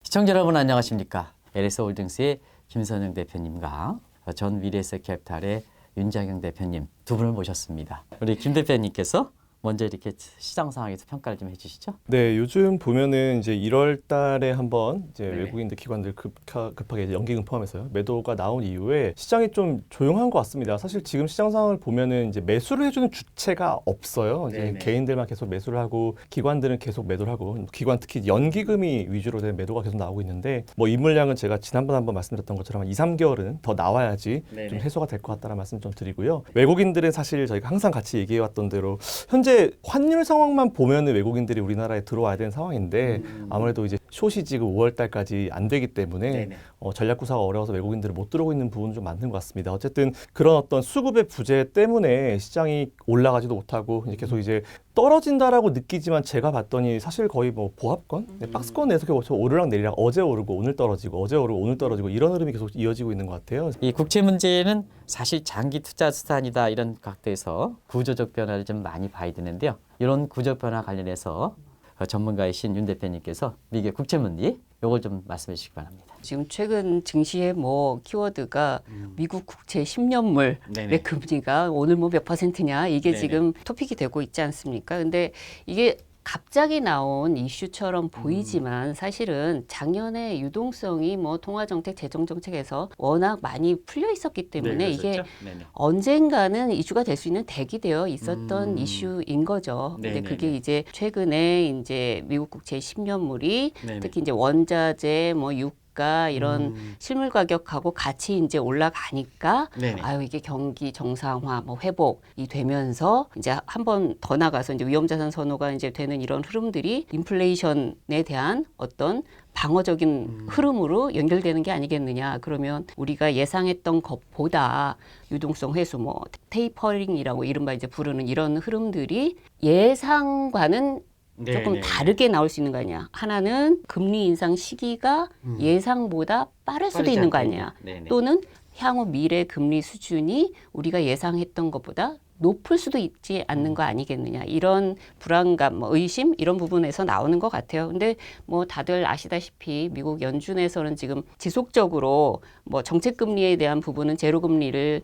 시청자 여러분 안녕하십니까? LS홀딩스의 김선영 대표님과 전 미래에셋캐피탈의 윤장영 대표님 두 분을 모셨습니다. 우리 김 대표님께서 먼저 이렇게 시장 상황에서 평가를 좀 해주시죠. 네, 요즘 보면은 이제 1월 달에 한번 이제 네네. 외국인들 기관들 급하게 이제 연기금 포함해서요. 매도가 나온 이후에 시장이 좀 조용한 것 같습니다. 사실 지금 시장 상황을 보면은 이제 매수를 해주는 주체가 없어요. 이제 네네. 개인들만 계속 매수를 하고 기관들은 계속 매도를 하고 기관 특히 연기금이 위주로 된 매도가 계속 나오고 있는데 뭐 입물량은 제가 지난번에 한번 말씀드렸던 것처럼 2, 3개월은 더 나와야지 네네. 좀 해소가 될 것 같다는 말씀 좀 드리고요. 외국인들은 사실 저희가 항상 같이 얘기해왔던 대로 현재 환율 상황만 보면은 외국인들이 우리나라에 들어와야 되는 상황인데 아무래도 이제 숏이 지금 5월 달까지 안 되기 때문에 네네. 전략 구사가 어려워서 외국인들이 못 들어오고 있는 부분은 좀 많은 것 같습니다. 어쨌든 그런 어떤 수급의 부재 때문에 시장이 올라가지도 못하고 이제 계속 이제 떨어진다라고 느끼지만 제가 봤더니 사실 거의 뭐 보합권, 박스권 내에서 계속 오르락 내리락 어제 오르고 오늘 떨어지고 어제 오르고 오늘 떨어지고 이런 흐름이 계속 이어지고 있는 것 같아요. 이 국채 문제는 사실 장기 투자 수단이다 이런 각도에서 구조적 변화를 좀 많이 봐야 되는데요. 이런 구조적 변화 관련해서 전문가이신 윤 대표님께서 미국의 국채 문제 요걸 좀 말씀해 주시기 바랍니다. 지금 최근 증시의 뭐 키워드가 미국 국채 10년물의 네네. 금리가 오늘 뭐 몇 %냐 이게 네네. 지금 토픽이 되고 있지 않습니까? 근데 이게 갑자기 나온 이슈처럼 보이지만 사실은 작년에 유동성이 뭐 통화정책, 재정정책에서 워낙 많이 풀려 있었기 때문에 이게 네네. 언젠가는 이슈가 될 수 있는 대기되어 있었던 이슈인 거죠. 근데 네네네. 그게 이제 최근에 이제 미국 국채 10년물이 네네. 특히 이제 원자재, 뭐 유가 이런 실물 가격하고 같이 이제 올라가니까 네네. 아유 이게 경기 정상화, 뭐 회복이 되면서 이제 한 번 더 나가서 이제 위험자산 선호가 이제 되는 이런 흐름들이 인플레이션에 대한 어떤 방어적인 흐름으로 연결되는 게 아니겠느냐. 그러면 우리가 예상했던 것보다 유동성 회수, 뭐 테이퍼링이라고 이른바 이제 부르는 이런 흐름들이 예상과는 조금 네네. 다르게 나올 수 있는 거 아니야. 하나는 금리 인상 시기가 예상보다 빠를 수도 빠르지 있는 거 않게. 아니야. 네네. 또는 향후 미래 금리 수준이 우리가 예상했던 것보다 높을 수도 있지 않는 거 아니겠느냐. 이런 불안감, 뭐 의심 이런 부분에서 나오는 것 같아요. 근데 뭐 다들 아시다시피 미국 연준에서는 지금 지속적으로 뭐 정책 금리에 대한 부분은 제로 금리를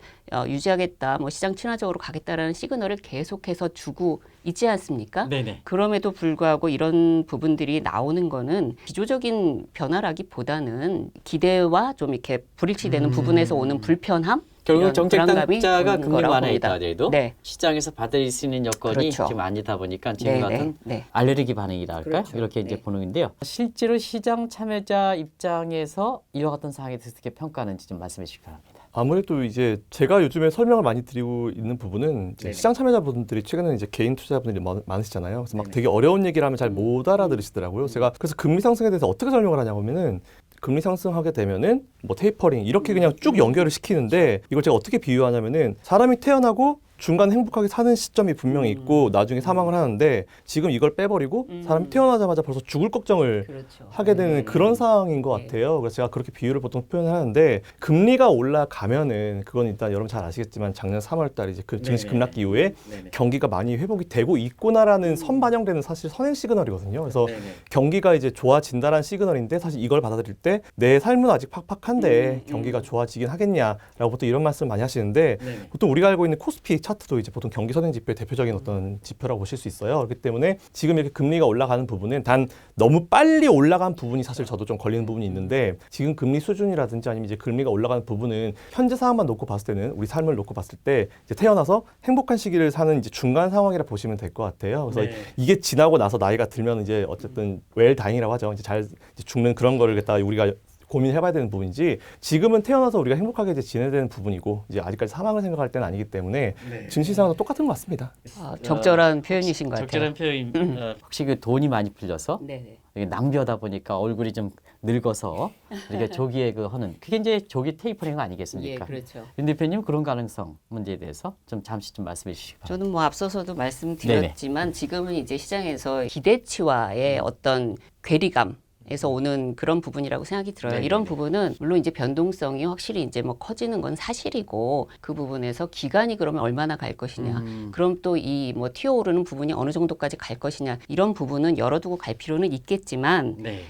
유지하겠다, 뭐 시장 친화적으로 가겠다라는 시그널을 계속해서 주고 있지 않습니까? 네네. 그럼에도 불구하고 이런 부분들이 나오는 거는 기조적인 변화라기보다는 기대와 좀 이렇게 불일치되는 부분에서 오는 불편함? 결국 이런 정책 불안감이 당자가 오는 금리 거라고 완화에 봅니다. 있다더라도 네. 시장에서 받을 수 있는 여건이 그렇죠. 지금 아니다 보니까 지금 네, 같은 네, 네. 알레르기 반응이라 할까요? 그렇죠. 이렇게 이제 네. 보는 건데요. 실제로 시장 참여자 입장에서 이와 같은 상황에 대해서 어떻게 평가하는지 좀 말씀해 주시기 바랍니다. 아무래도 이제 제가 요즘에 설명을 많이 드리고 있는 부분은 이제 네네. 시장 참여자분들이 최근에 이제 개인 투자자분들이 많으시잖아요. 그래서 막 네네. 되게 어려운 얘기를 하면 잘 못 알아들으시더라고요. 제가 그래서 금리 상승에 대해서 어떻게 설명을 하냐고 하면은 금리 상승하게 되면은 뭐 테이퍼링 이렇게 그냥 쭉 연결을 시키는데 이걸 제가 어떻게 비유하냐면은 사람이 태어나고 중간 행복하게 사는 시점이 분명히 있고 나중에 사망을 하는데 지금 이걸 빼버리고 사람이 태어나자마자 벌써 죽을 걱정을 그렇죠. 하게 되는 그런 상황인 것 같아요. 그래서 제가 그렇게 비유를 보통 표현하는데 금리가 올라가면은 그건 일단 여러분 잘 아시겠지만 작년 3월 달 이제 그 증시 급락기 이후에 네네. 경기가 많이 회복이 되고 있구나라는 선반영되는 사실 선행 시그널이거든요. 그래서 네네. 경기가 이제 좋아진다라는 시그널인데 사실 이걸 받아들일 때 내 삶은 아직 팍팍한데 경기가 좋아지긴 하겠냐라고 보통 이런 말씀 많이 하시는데 네네. 보통 우리가 알고 있는 코스피 차트도 이제 보통 경기 선행 지표의 대표적인 어떤 지표라고 보실 수 있어요. 그렇기 때문에 지금 이렇게 금리가 올라가는 부분은 단 너무 빨리 올라간 부분이 사실 저도 좀 걸리는 부분이 있는데 지금 금리 수준이라든지 아니면 이제 금리가 올라가는 부분은 현재 상황만 놓고 봤을 때는 우리 삶을 놓고 봤을 때 이제 태어나서 행복한 시기를 사는 이제 중간 상황이라 보시면 될 것 같아요. 그래서 네. 이게 지나고 나서 나이가 들면 이제 어쨌든 웰 다잉이라고 하죠. 이제 잘 이제 죽는 그런 거를 갖다 우리가 고민해봐야 되는 부분이지 지금은 태어나서 우리가 행복하게 이제 지내야 되는 부분이고 이제 아직까지 사망을 생각할 때는 아니기 때문에 네. 증시 상황도 똑같은 것 같습니다. 적절한 표현이신 것 같아요. 적절한 표현. 혹시 그 돈이 많이 풀려서 네네. 이게 낭비하다 보니까 얼굴이 좀 늙어서 이렇게 조기에 그 하는 그게 이제 조기 테이퍼링 아니겠습니까? 예, 그렇죠. 윤 대표님 그런 가능성 문제에 대해서 좀 잠시 좀 말씀해 주시기 바랍니다. 저는 뭐 앞서서도 말씀드렸지만 지금은 이제 시장에서 기대치와의 어떤 괴리감 에서 오는 그런 부분이라고 생각이 들어요. 네네네. 이런 부분은 물론 이제 변동성이 확실히 이제 뭐 커지는 건 사실이고 그 부분에서 기간이 그러면 얼마나 갈 것이냐. 그럼 또 이 뭐 튀어오르는 부분이 어느 정도까지 갈 것이냐. 이런 부분은 열어두고 갈 필요는 있겠지만 네.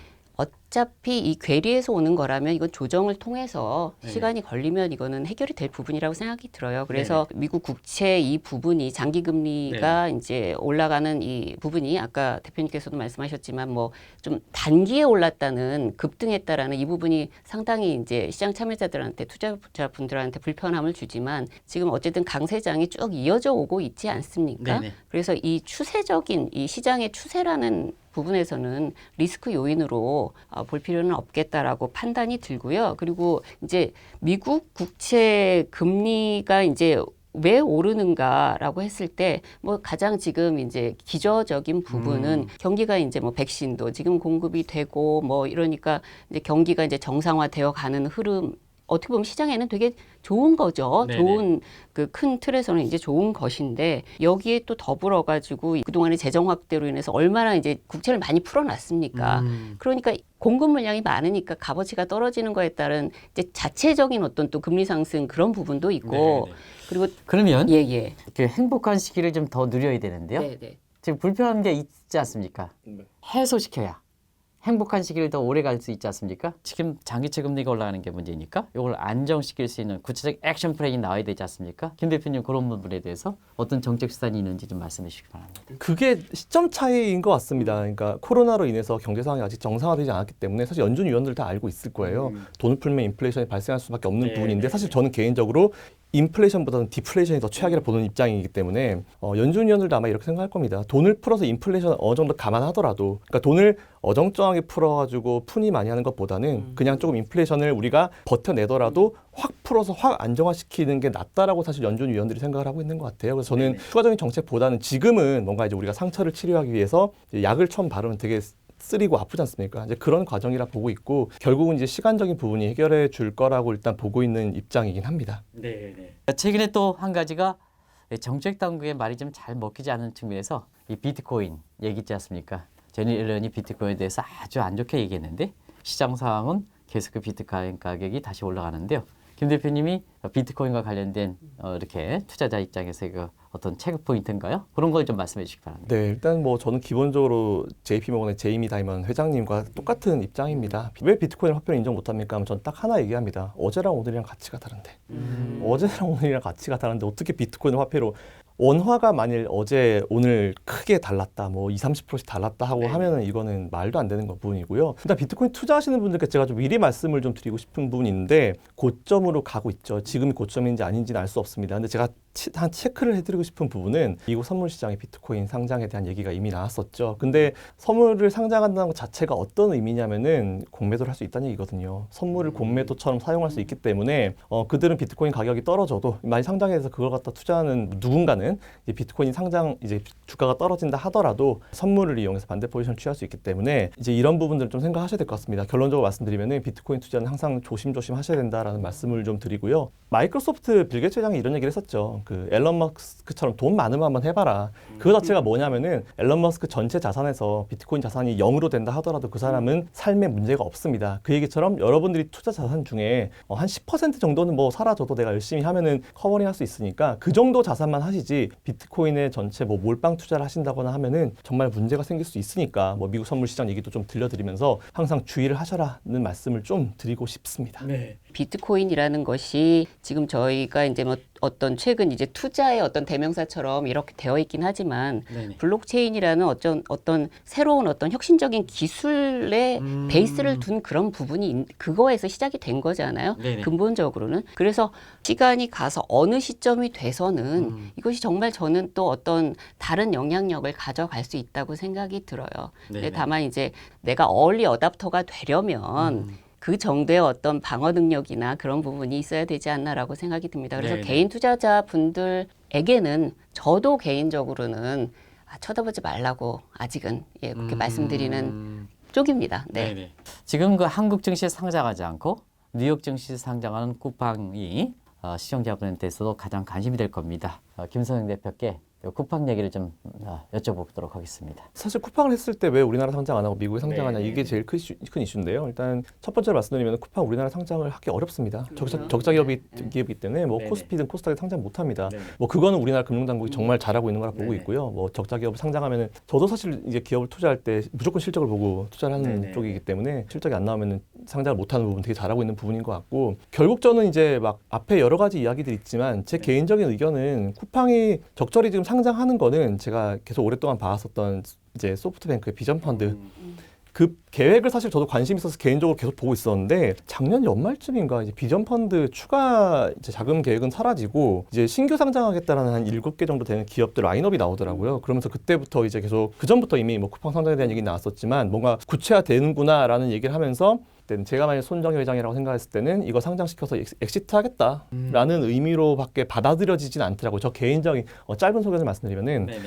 어차피 이 괴리에서 오는 거라면 이건 조정을 통해서 네. 시간이 걸리면 이거는 해결이 될 부분이라고 생각이 들어요. 그래서 미국 국채 이 부분이 장기 금리가 이제 올라가는 이 부분이 아까 대표님께서도 말씀하셨지만 뭐 좀 단기에 올랐다는 급등했다라는 이 부분이 상당히 이제 시장 참여자들한테 투자자분들한테 불편함을 주지만 지금 어쨌든 강세장이 쭉 이어져 오고 있지 않습니까? 네네. 그래서 이 추세적인 이 시장의 추세라는 부분에서는 리스크 요인으로 볼 필요는 없겠다라고 판단이 들고요. 그리고 이제 미국 국채 금리가 이제 왜 오르는가라고 했을 때 뭐 가장 지금 이제 기저적인 부분은 경기가 이제 뭐 백신도 지금 공급이 되고 뭐 이러니까 이제 경기가 이제 정상화되어 가는 흐름 어떻게 보면 시장에는 되게 좋은 거죠. 네네. 좋은 그 큰 틀에서는 이제 좋은 것인데 여기에 또 더불어 가지고 그동안의 재정 확대로 인해서 얼마나 이제 국채를 많이 풀어놨습니까? 그러니까 공급 물량이 많으니까 값어치가 떨어지는 거에 따른 이제 자체적인 어떤 또 금리 상승 그런 부분도 있고 네네. 그리고 그러면 예예. 그 행복한 시기를 좀 더 누려야 되는데요. 네네. 지금 불편한 게 있지 않습니까? 해소시켜야 행복한 시기를 더 오래 갈 수 있지 않습니까? 지금 장기채 금리가 올라가는 게 문제니까 이걸 안정시킬 수 있는 구체적 액션 플랜이 나와야 되지 않습니까? 김 대표님 그런 부분에 대해서 어떤 정책 수단이 있는지 좀 말씀해 주시기 바랍니다. 그게 시점 차이인 것 같습니다. 그러니까 코로나로 인해서 경제 상황이 아직 정상화되지 않았기 때문에 사실 연준 위원들 다 알고 있을 거예요. 돈을 풀면 인플레이션이 발생할 수밖에 없는 부분인데 사실 저는 개인적으로 인플레이션보다는 디플레이션이 더 최악이라 보는 입장이기 때문에 연준 위원들도 아마 이렇게 생각할 겁니다. 돈을 풀어서 인플레이션 어느 정도 감안하더라도 그러니까 돈을 어정쩡하게 풀어가지고 푼이 많이 하는 것보다는 그냥 조금 인플레이션을 우리가 버텨내더라도 확 풀어서 확 안정화시키는 게 낫다라고 사실 연준 위원들이 생각을 하고 있는 것 같아요. 그래서 저는 추가적인 정책보다는 지금은 뭔가 이제 우리가 상처를 치료하기 위해서 이제 약을 처음 바르면 되게 쓰리고 아프지 않습니까? 이제 그런 과정이라 보고 있고 결국은 이제 시간적인 부분이 해결해 줄 거라고 일단 보고 있는 입장이긴 합니다. 최근에 또 한 가지가 정책 당국의 말이 좀 잘 먹히지 않은 측면에서 이 비트코인 얘기 있지 않습니까? 제니 옐런이 비트코인에 대해서 아주 안 좋게 얘기했는데 시장 상황은 계속 그 비트코인 가격이 다시 올라가는데요. 김 대표님이 비트코인과 관련된 이렇게 투자자 입장에서 그 어떤 체크 포인트인가요? 그런 걸 좀 말씀해 주시기 바랍니다. 네, 일단 뭐 저는 기본적으로 JP모건의 제이미 다이먼 회장님과 똑같은 입장입니다. 왜 비트코인을 화폐로 인정 못합니까? 하면 전 딱 하나 얘기합니다. 어제랑 오늘이랑 가치가 다른데. 어제랑 오늘이랑 가치가 다른데 어떻게 비트코인을 화폐로 원화가 만일 어제 오늘 크게 달랐다, 뭐 20-30%씩 달랐다 하고 하면은 이거는 말도 안 되는 부분이고요. 일단 비트코인 투자하시는 분들께 제가 좀 미리 말씀을 좀 드리고 싶은 부분이 있는데 고점으로 가고 있죠. 지금이 고점인지 아닌지는 알 수 없습니다. 근데 제가 한 체크를 해드리고 싶은 부분은 미국 선물 시장의 비트코인 상장에 대한 얘기가 이미 나왔었죠. 근데 선물을 상장한다는 것 자체가 어떤 의미냐면은 공매도를 할 수 있다는 얘기거든요. 선물을 공매도처럼 사용할 수 있기 때문에 그들은 비트코인 가격이 떨어져도 많이 상장해서 그걸 갖다 투자하는 누군가는 이제 비트코인 상장 이제 주가가 떨어진다 하더라도 선물을 이용해서 반대 포지션을 취할 수 있기 때문에 이제 이런 부분들을 좀 생각하셔야 될 것 같습니다. 결론적으로 말씀드리면은 비트코인 투자는 항상 조심조심 하셔야 된다라는 말씀을 좀 드리고요. 마이크로소프트 빌 게이츠 회장이 이런 얘기를 했었죠. 그 앨런 머스크처럼 돈 많으면 한번 해봐라. 그거 자체가 뭐냐면은 앨런 머스크 전체 자산에서 비트코인 자산이 0으로 된다 하더라도 그 사람은 삶에 문제가 없습니다. 그 얘기처럼 여러분들이 투자 자산 중에 한 10% 정도는 뭐 사라져도 내가 열심히 하면은 커버링 할 수 있으니까 그 정도 자산만 하시지 비트코인의 전체 뭐 몰빵 투자를 하신다거나 하면은 정말 문제가 생길 수 있으니까 뭐 미국 선물 시장 얘기도 좀 들려드리면서 항상 주의를 하셔라는 말씀을 좀 드리고 싶습니다. 비트코인이라는 것이 지금 저희가 이제 뭐 어떤 최근 이제 투자의 어떤 대명사처럼 이렇게 되어 있긴 하지만 블록체인이라는 어떤 새로운 어떤 혁신적인 기술의 베이스를 둔 그런 부분이 그거에서 시작이 된 거잖아요. 네네. 근본적으로는. 그래서 시간이 가서 어느 시점이 돼서는 이것이 정말 저는 또 어떤 다른 영향력을 가져갈 수 있다고 생각이 들어요. 근데 다만 이제 내가 얼리 어답터가 되려면 그 정도의 어떤 방어 능력이나 그런 부분이 있어야 되지 않나라고 생각이 듭니다. 그래서 개인 투자자 분들에게는 저도 개인적으로는 쳐다보지 말라고 아직은 그렇게 말씀드리는 쪽입니다. 네. 지금 그 한국 증시에 상장하지 않고 뉴욕 증시에 상장하는 쿠팡이 시청자분한테서도 가장 관심이 될 겁니다. 김선영 대표께 요 쿠팡 얘기를 좀 여쭤보도록 하겠습니다. 사실 쿠팡을 했을 때 왜 우리나라 상장 안 하고 미국에 상장하냐 네. 이게 제일 큰 이슈인데요. 일단 첫 번째로 말씀드리면 쿠팡 우리나라 상장을 하기 어렵습니다. 그렇죠. 적자 기업이기 때문에 뭐 네네. 코스피든 코스닥에 상장 못합니다. 네네. 뭐 그거는 우리나라 금융당국이 정말 잘하고 있는 거라 보고 네네. 있고요. 뭐 적자 기업을 상장하면은 저도 사실 이제 기업을 투자할 때 무조건 실적을 보고 투자를 하는 네네. 쪽이기 때문에 실적이 안 나오면은 상장을 못하는 부분 되게 잘하고 있는 부분인 것 같고 결국 저는 이제 막 앞에 여러 가지 이야기들이 있지만 제 개인적인 의견은 쿠팡이 적절히 지금 상장하는 거는 제가 계속 오랫동안 봐왔었던 이제 소프트뱅크의 비전 펀드 그 계획을 사실 저도 관심 있어서 개인적으로 계속 보고 있었는데 작년 연말쯤인가 이제 비전 펀드 추가 이제 자금 계획은 사라지고 이제 신규 상장하겠다라는 한 7개 정도 되는 기업들 라인업이 나오더라고요. 그러면서 그때부터 이제 계속 그 전부터 이미 뭐 쿠팡 상장에 대한 얘기 나왔었지만 뭔가 구체화되는구나라는 얘기를 하면서 그때는 제가 만약 손정희 회장이라고 생각했을 때는 이거 상장시켜서 엑시트 하겠다라는 의미로밖에 받아들여지진 않더라고요. 저 개인적인 짧은 소개를 말씀드리면은 네네.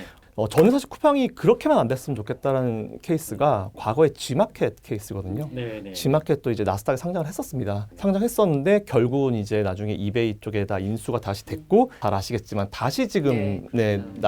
저는 사실 쿠팡이 그렇게만 안 됐으면 좋겠다라는 케이스가 과거의 G마켓 케이스거든요. 네네. G마켓도 이제 나스닥에 상장을 했었습니다. 상장했었는데 결국은 이제 나중에 이베이 쪽에다 인수가 다시 됐고 잘 아시겠지만 다시 지금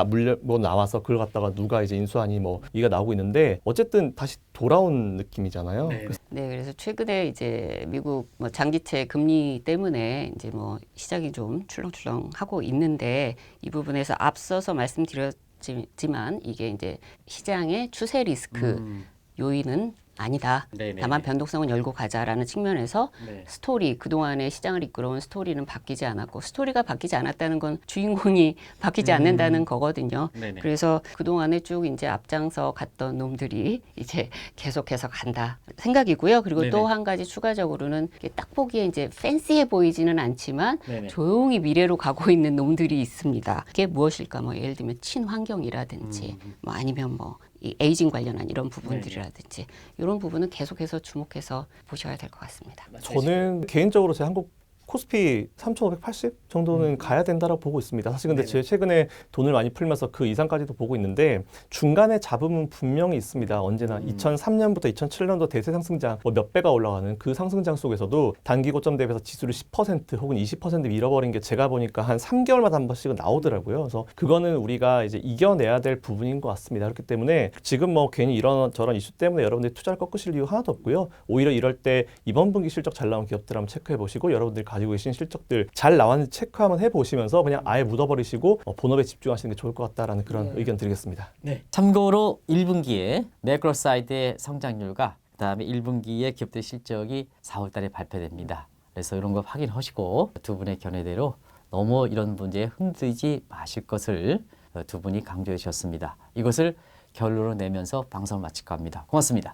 물려 나와서 그걸 갖다가 누가 이제 인수하니 뭐 이가 나오고 있는데 어쨌든 다시 돌아온 느낌이잖아요. 네. 네, 그래서 최근에 이제 미국 뭐 장기채 금리 때문에 이제 뭐 시장이 좀 출렁출렁하고 있는데 이 부분에서 앞서서 말씀드렸지만 이게 이제 시장의 추세 리스크 요인은 아니다. 네네. 다만 변동성은 열고 가자라는 측면에서 네. 스토리, 그동안의 시장을 이끌어온 스토리는 바뀌지 않았고 스토리가 바뀌지 않았다는 건 주인공이 바뀌지 않는다는 거거든요. 네네. 그래서 그동안에 쭉 이제 앞장서 갔던 놈들이 이제 계속해서 간다 생각이고요. 그리고 네네. 또 한 가지 추가적으로는 이게 딱 보기에 이제 팬시해 보이지는 않지만 네네. 조용히 미래로 가고 있는 놈들이 있습니다. 그게 무엇일까? 뭐 예를 들면 친환경이라든지 뭐 아니면 뭐 이 에이징 관련한 이런 부분들이라든지 이런 부분은 계속해서 주목해서 보셔야 될 것 같습니다. 저는 개인적으로 제 한국 코스피 3,580 정도는 가야 된다라고 보고 있습니다. 사실 근데 제 최근에 돈을 많이 풀면서 그 이상까지도 보고 있는데 중간에 잡음은 분명히 있습니다. 언제나 2003년부터 2007년도 대세 상승장 뭐 몇 배가 올라가는 그 상승장 속에서도 단기 고점 대비해서 지수를 10% 혹은 20% 밀어버린 게 제가 보니까 한 3개월마다 한 번씩은 나오더라고요. 그래서 그거는 우리가 이제 이겨내야 될 부분인 것 같습니다. 그렇기 때문에 지금 뭐 괜히 이런 저런 이슈 때문에 여러분들이 투자를 꺾으실 이유 하나도 없고요. 오히려 이럴 때 이번 분기 실적 잘 나온 기업들 한번 체크해 보시고 여러분들이 가지고 계신 실적들 잘 나왔는지 체크 한번 해보시면서 그냥 아예 묻어버리시고 본업에 집중하시는 게 좋을 것 같다라는 그런 의견 드리겠습니다. 네. 참고로 1분기에 매크로사이드의 성장률과 그다음에 1분기에 기업들 실적이 4월 달에 발표됩니다. 그래서 이런 거 확인하시고 두 분의 견해대로 너무 이런 문제에 흔들리지 마실 것을 두 분이 강조해 주셨습니다. 이것을 결론으로 내면서 방송을 마칠까 합니다. 고맙습니다.